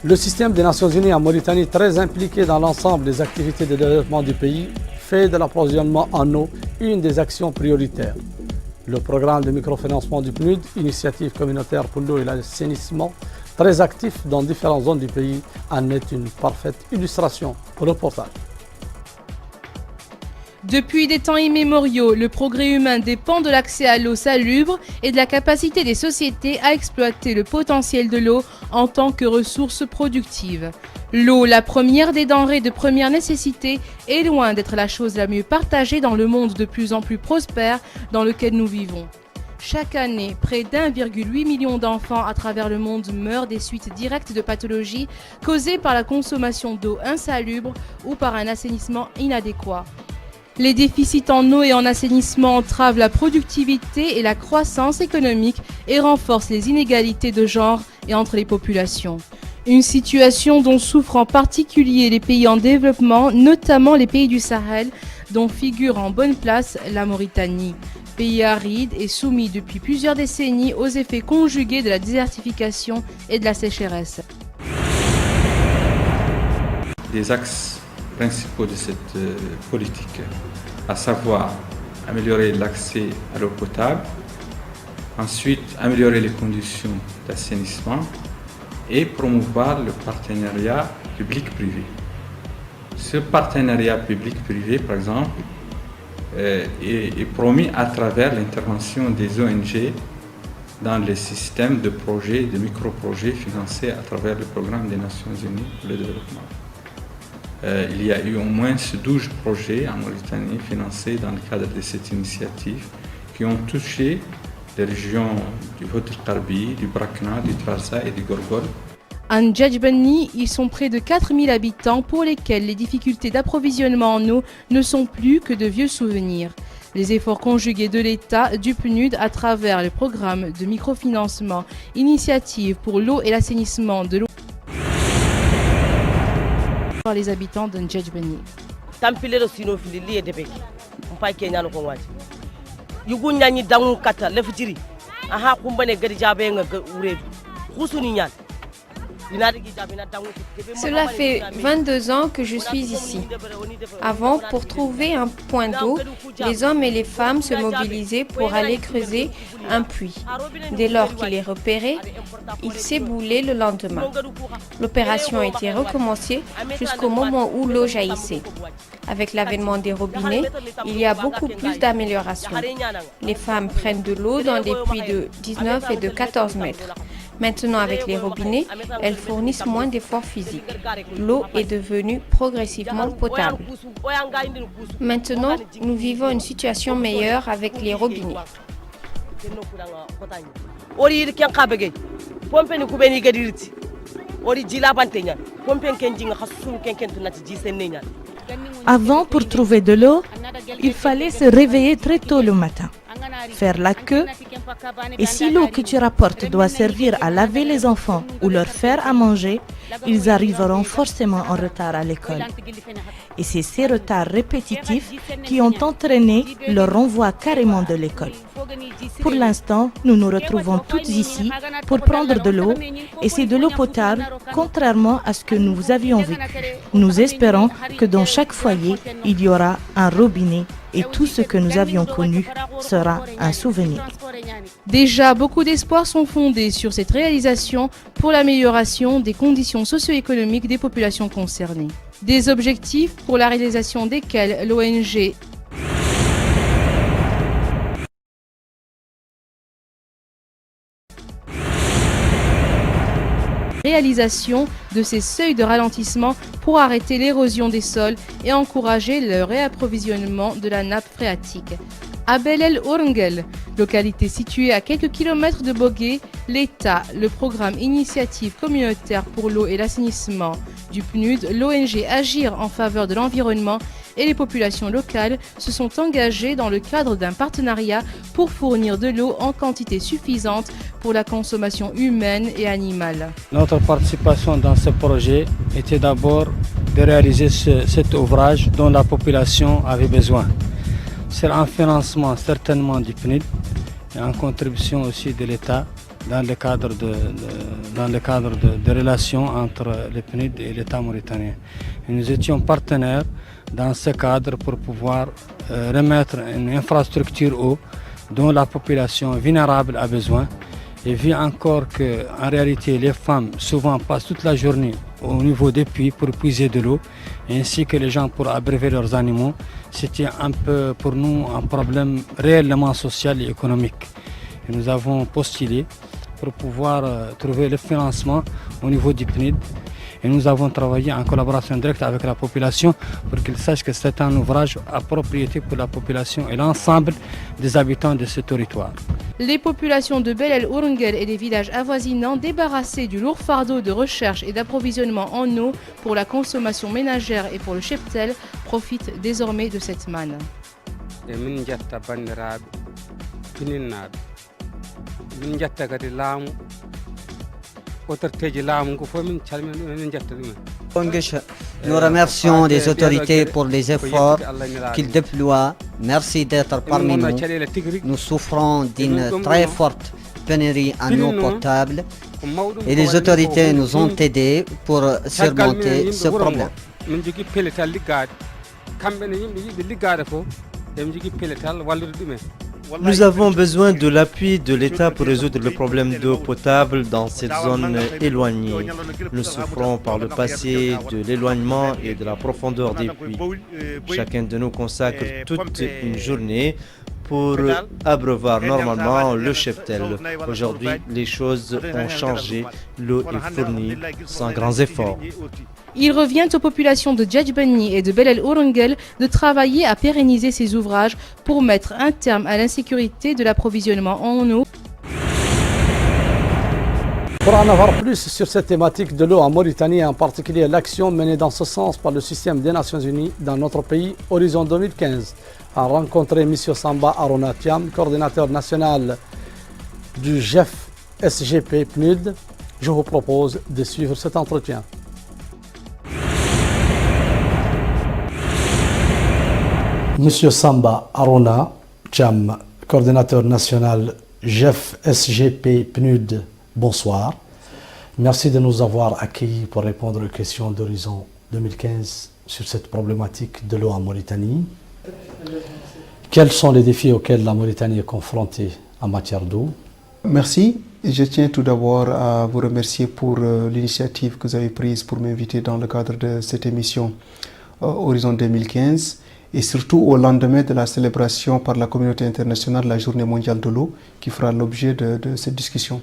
Le système des Nations Unies en Mauritanie, très impliqué dans l'ensemble des activités de développement du pays, fait de l'approvisionnement en eau une des actions prioritaires. Le programme de microfinancement du PNUD, initiative communautaire pour l'eau et l'assainissement, très actif dans différentes zones du pays, en est une parfaite illustration. Reportage. Depuis des temps immémoriaux, le progrès humain dépend de l'accès à l'eau salubre et de la capacité des sociétés à exploiter le potentiel de l'eau en tant que ressource productive. L'eau, la première des denrées de première nécessité, est loin d'être la chose la mieux partagée dans le monde de plus en plus prospère dans lequel nous vivons. Chaque année, près d'1,8 million d'enfants à travers le monde meurent des suites directes de pathologies causées par la consommation d'eau insalubre ou par un assainissement inadéquat. Les déficits en eau et en assainissement entravent la productivité et la croissance économique et renforcent les inégalités de genre et entre les populations. Une situation dont souffrent en particulier les pays en développement, notamment les pays du Sahel, dont figure en bonne place la Mauritanie. Pays aride et soumis depuis plusieurs décennies aux effets conjugués de la désertification et de la sécheresse. Les axes principaux de cette politique, à savoir améliorer l'accès à l'eau potable, ensuite améliorer les conditions d'assainissement et promouvoir le partenariat public-privé. Ce partenariat public-privé, par exemple, est promis à travers l'intervention des ONG dans les systèmes de projets, de micro-projets financés à travers le programme des Nations Unies pour le développement. Il y a eu au moins 12 projets en Mauritanie financés dans le cadre de cette initiative qui ont touché les régions du Haut-Karbi, du Brakna, du Trarza et du Gorgol. À Ndjadjbani, ils sont près de 4000 habitants pour lesquels les difficultés d'approvisionnement en eau ne sont plus que de vieux souvenirs. Les efforts conjugués de l'État, du PNUD, à travers le programme de microfinancement Initiative pour l'eau et l'assainissement de l'eau par les habitants de Ndjadjbani. Cela fait 22 ans que je suis ici. Avant, pour trouver un point d'eau, les hommes et les femmes se mobilisaient pour aller creuser un puits. Dès lors qu'il est repéré, il s'éboulait le lendemain. L'opération a été recommencée jusqu'au moment où l'eau jaillissait. Avec l'avènement des robinets, il y a beaucoup plus d'améliorations. Les femmes prennent de l'eau dans des puits de 19 et de 14 mètres. Maintenant, avec les robinets, elles fournissent moins d'efforts physiques. L'eau est devenue progressivement potable. Maintenant, nous vivons une situation meilleure avec les robinets. Avant, pour trouver de l'eau, il fallait se réveiller très tôt le matin, faire la queue. Et si l'eau que tu rapportes doit servir à laver les enfants ou leur faire à manger, ils arriveront forcément en retard à l'école. Et c'est ces retards répétitifs qui ont entraîné leur renvoi carrément de l'école. Pour l'instant, nous nous retrouvons toutes ici pour prendre de l'eau et c'est de l'eau potable, contrairement à ce que nous avions vécu. Nous espérons que dans chaque foyer, il y aura un robinet et tout ce que nous avions connu sera un souvenir. Déjà, beaucoup d'espoirs sont fondés sur cette réalisation pour l'amélioration des conditions socio-économiques des populations concernées. Des objectifs pour la réalisation desquels l'ONG réalisation de ces seuils de ralentissement pour arrêter l'érosion des sols et encourager le réapprovisionnement de la nappe phréatique. À Bel El Ourengel, localité située à quelques kilomètres de Bogué, l'État, le programme Initiative communautaire pour l'eau et l'assainissement du PNUD, l'ONG Agir en faveur de l'environnement et les populations locales se sont engagés dans le cadre d'un partenariat pour fournir de l'eau en quantité suffisante pour la consommation humaine et animale. Notre participation dans ce projet était d'abord de réaliser cet ouvrage dont la population avait besoin. C'est un financement certainement du PNUD et en contribution aussi de l'État, dans le cadre de relations entre le PNUD et l'État mauritanien. Et nous étions partenaires dans ce cadre pour pouvoir remettre une infrastructure eau dont la population vulnérable a besoin. Et vu encore qu'en réalité les femmes souvent passent toute la journée au niveau des puits pour puiser de l'eau, ainsi que les gens pour abreuver leurs animaux, c'était un peu pour nous un problème réellement social et économique. Et nous avons postulé pour pouvoir trouver le financement au niveau du PNUD. Et nous avons travaillé en collaboration directe avec la population pour qu'ils sachent que c'est un ouvrage à propriété pour la population et l'ensemble des habitants de ce territoire. Les populations de Bel El Ourengel et des villages avoisinants débarrassés du lourd fardeau de recherche et d'approvisionnement en eau pour la consommation ménagère et pour le cheptel profitent désormais de cette manne. Nous remercions les autorités pour les efforts qu'ils déploient. Merci d'être parmi nous. Nous souffrons d'une très forte pénurie en eau potable et les autorités nous ont aidés pour surmonter ce problème. Nous avons besoin de l'appui de l'État pour résoudre le problème d'eau potable dans cette zone éloignée. Nous souffrons par le passé de l'éloignement et de la profondeur des puits. Chacun de nous consacre toute une journée pour abreuvoir normalement le cheptel. Aujourd'hui, les choses ont changé. L'eau est fournie sans grands efforts. Il revient aux populations de Djadjbani et de Bel El Ourengel de travailler à pérenniser ces ouvrages pour mettre un terme à l'insécurité de l'approvisionnement en eau. Pour en avoir plus sur cette thématique de l'eau en Mauritanie et en particulier l'action menée dans ce sens par le système des Nations Unies dans notre pays, Horizon 2015, a rencontré M. Samba Arona Thiam, coordinateur national du GEF SGP PNUD. Je vous propose de suivre cet entretien. Monsieur Samba Arona Thiam, coordinateur national GEF SGP PNUD, bonsoir. Merci de nous avoir accueillis pour répondre aux questions d'Horizon 2015 sur cette problématique de l'eau en Mauritanie. Quels sont les défis auxquels la Mauritanie est confrontée en matière d'eau? Merci. Je tiens tout d'abord à vous remercier pour l'initiative que vous avez prise pour m'inviter dans le cadre de cette émission Horizon 2015 et surtout au lendemain de la célébration par la communauté internationale de la Journée mondiale de l'eau qui fera l'objet de cette discussion.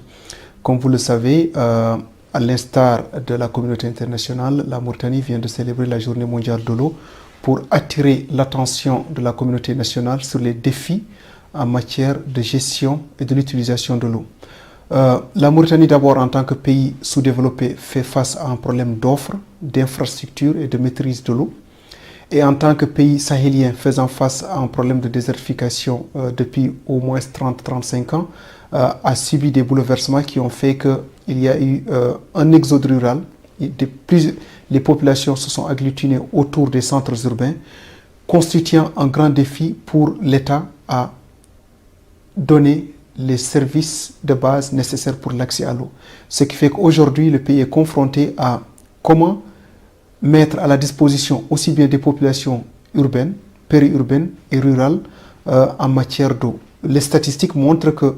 Comme vous le savez, à l'instar de la communauté internationale, la Mauritanie vient de célébrer la Journée mondiale de l'eau pour attirer l'attention de la communauté nationale sur les défis en matière de gestion et de l'utilisation de l'eau. La Mauritanie, d'abord, en tant que pays sous-développé, fait face à un problème d'offres, d'infrastructures et de maîtrise de l'eau. Et en tant que pays sahélien faisant face à un problème de désertification depuis au moins 30-35 ans, a subi des bouleversements qui ont fait qu'il y a eu un exode rural. Les populations se sont agglutinées autour des centres urbains, constituant un grand défi pour l'État à donner les services de base nécessaires pour l'accès à l'eau. Ce qui fait qu'aujourd'hui, le pays est confronté à comment mettre à la disposition aussi bien des populations urbaines, périurbaines et rurales en matière d'eau. Les statistiques montrent que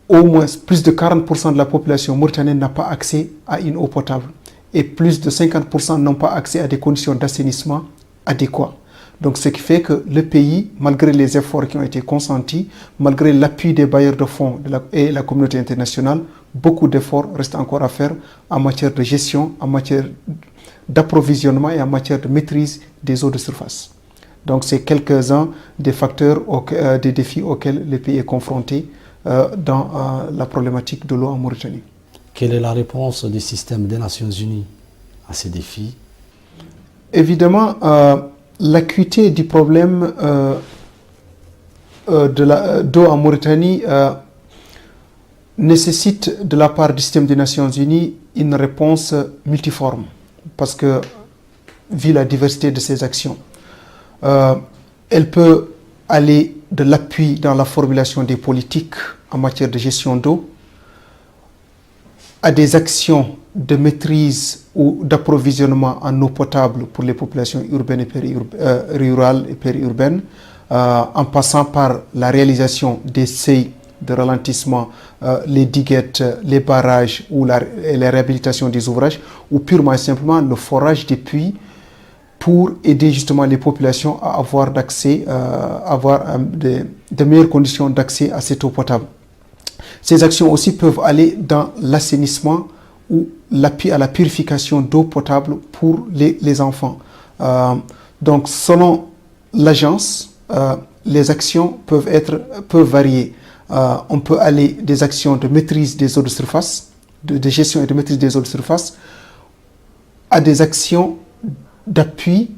au moins plus de 40% de la population mauritanienne n'a pas accès à une eau potable et plus de 50% n'ont pas accès à des conditions d'assainissement adéquates. Donc ce qui fait que le pays, malgré les efforts qui ont été consentis, malgré l'appui des bailleurs de fonds et la communauté internationale, beaucoup d'efforts restent encore à faire en matière de gestion, en matière d'approvisionnement et en matière de maîtrise des eaux de surface. Donc c'est quelques-uns des facteurs, des défis auxquels le pays est confronté dans la problématique de l'eau en Mauritanie. Quelle est la réponse du système des Nations Unies à ces défis? Évidemment, l'acuité du problème d'eau en Mauritanie nécessite de la part du système des Nations Unies une réponse multiforme parce que, vu la diversité de ses actions, elle peut aller de l'appui dans la formulation des politiques en matière de gestion d'eau, à des actions de maîtrise ou d'approvisionnement en eau potable pour les populations urbaines et rurales et périurbaines, en passant par la réalisation des seuils de ralentissement, les diguettes, les barrages ou la réhabilitation des ouvrages, ou purement et simplement le forage des puits pour aider justement les populations à avoir de meilleures conditions d'accès à cette eau potable. Ces actions aussi peuvent aller dans l'assainissement ou l'appui à la purification d'eau potable pour les enfants. Donc selon l'agence, les actions peuvent varier. On peut aller des actions de maîtrise des eaux de surface, de gestion et de maîtrise des eaux de surface, à des actions d'appui,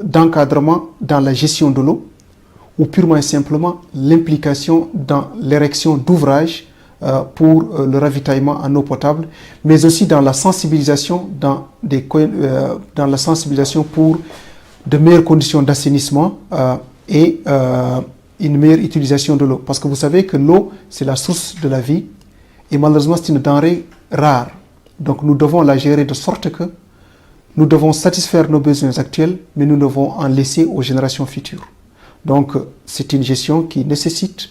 d'encadrement dans la gestion de l'eau, ou purement et simplement l'implication dans l'érection d'ouvrages pour le ravitaillement en eau potable, mais aussi dans la sensibilisation, dans la sensibilisation pour de meilleures conditions d'assainissement et une meilleure utilisation de l'eau. Parce que vous savez que l'eau, c'est la source de la vie et malheureusement, c'est une denrée rare. Donc nous devons la gérer de sorte que nous devons satisfaire nos besoins actuels, mais nous devons en laisser aux générations futures. Donc c'est une gestion qui nécessite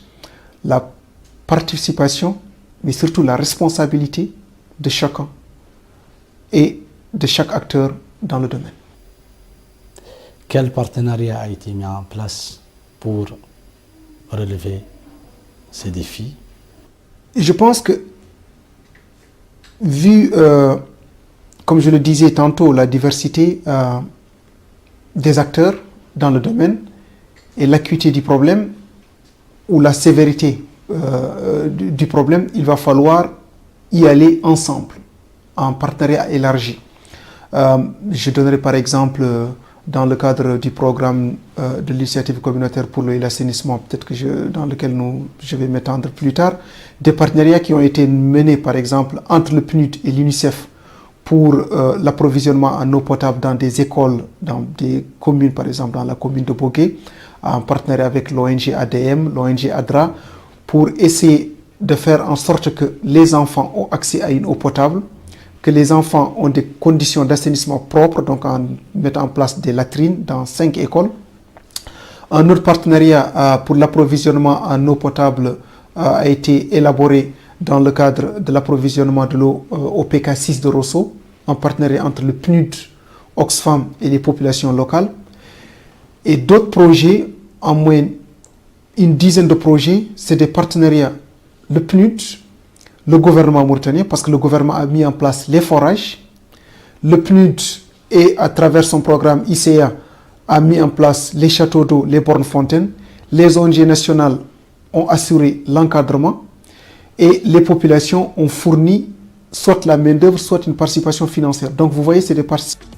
la participation, mais surtout la responsabilité de chacun et de chaque acteur dans le domaine. Quel partenariat a été mis en place pour relever ces défis? Je pense que, vu, comme je le disais tantôt, la diversité des acteurs dans le domaine et l'acuité du problème ou la sévérité du problème, il va falloir y aller ensemble, en partenariat élargi. Je donnerai par exemple, dans le cadre du programme de l'initiative communautaire pour l'eau et l'assainissement, peut-être que dans lequel je vais m'étendre plus tard, des partenariats qui ont été menés par exemple entre le PNUD et l'UNICEF pour l'approvisionnement en eau potable dans des écoles, dans des communes, par exemple dans la commune de Bogué, en partenariat avec l'ONG ADM, l'ONG ADRA, pour essayer de faire en sorte que les enfants ont accès à une eau potable, que les enfants ont des conditions d'assainissement propres, donc en mettant en place des latrines dans 5 écoles. Un autre partenariat pour l'approvisionnement en eau potable a été élaboré dans le cadre de l'approvisionnement de l'eau au PK6 de Rosso, en partenariat entre le PNUD, Oxfam et les populations locales. Et d'autres projets, en moyenne une dizaine de projets, c'est des partenariats, le PNUD, le gouvernement mauritanien, parce que le gouvernement a mis en place les forages. Le PNUD, et à travers son programme ICA, a mis en place les châteaux d'eau, les bornes fontaines. Les ONG nationales ont assuré l'encadrement et les populations ont fourni soit la main-d'œuvre, soit une participation financière. Donc vous voyez, c'est des participations.